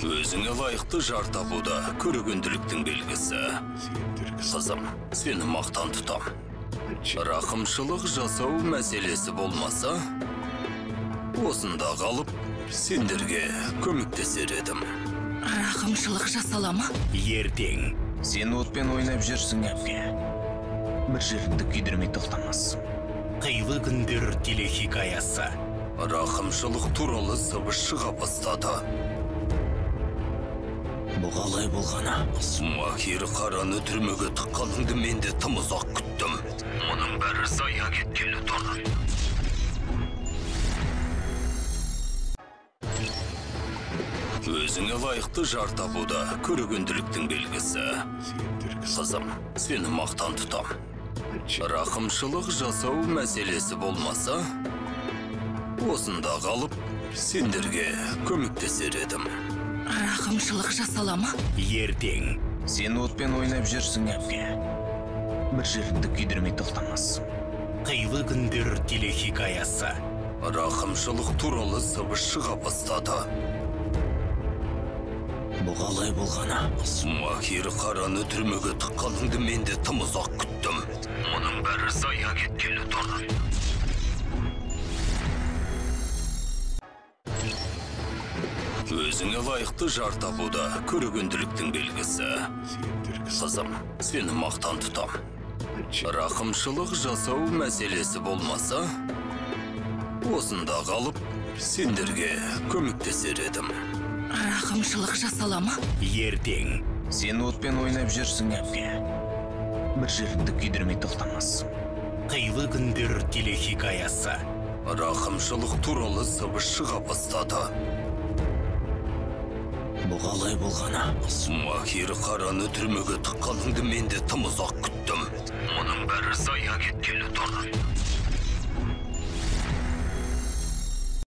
Өзіңе лайықты жар табуда көрегенділіктің белгісі. Қызым, сені мақтан тұтам. Рақымшылық жасау мәселесі болмаса, осында қалып, сендерге көмектесер едім. Рақымшылық жасала ма? Ертең. Сен отпен ойнап жүрсің, әпке. Бір жеріңді күйдірмей тоқтамассың. Қилы күндер телехикаясы. Рақымшылық туралы сыбыс шыға бастады. Бұл қалай болғаны? Махир қараны түрмеге тыққаныңды мен де тым ұзақ күттім. Мұның бәрі зая кеткелі тұр. Өзіңе лайықты жар табуда көрегенділіктің белгісі. Қызым, сені мақтан тұтам. Рақымшылық жасау мәселесі болмаса, осында қалып, сендерге көмектесер едім. Рақымшылық жасала ма? Ертең. Сен отпен ойнап жүрсің, әпке. Бір жеріңді күйдірмей тоқтамассың. Қилы күндер телехикаясы. Рақымшылық туралы сыбыс шыға бастады. Бұл қалай болғаны? Махир қараны түрмеге тыққаныңды мен де тым ұзақ күттім. Мұның бәрі зая кеткелі тұр. Өзіңе лайықты жар табуда көрегенділіктің белгісі. Қызым, сені мақтан тұтам. Рақымшылық жасау мәселесі болмаса, осында қалып, сендерге көмектесер едім. Рақымшылық жасала ма? Ертең. Сен отпен ойнап жүрсің, әпке. Бір жеріңді күйдірмей тоқтамассың. Қилы күндер телехикаясы. Рақымшылық туралы сыбыс шыға бастады. Бұл қалай болғаны? Махир қараны түрмеге тыққаныңды мен де тым ұзақ күттім. Мұның бәрі зая кеткелі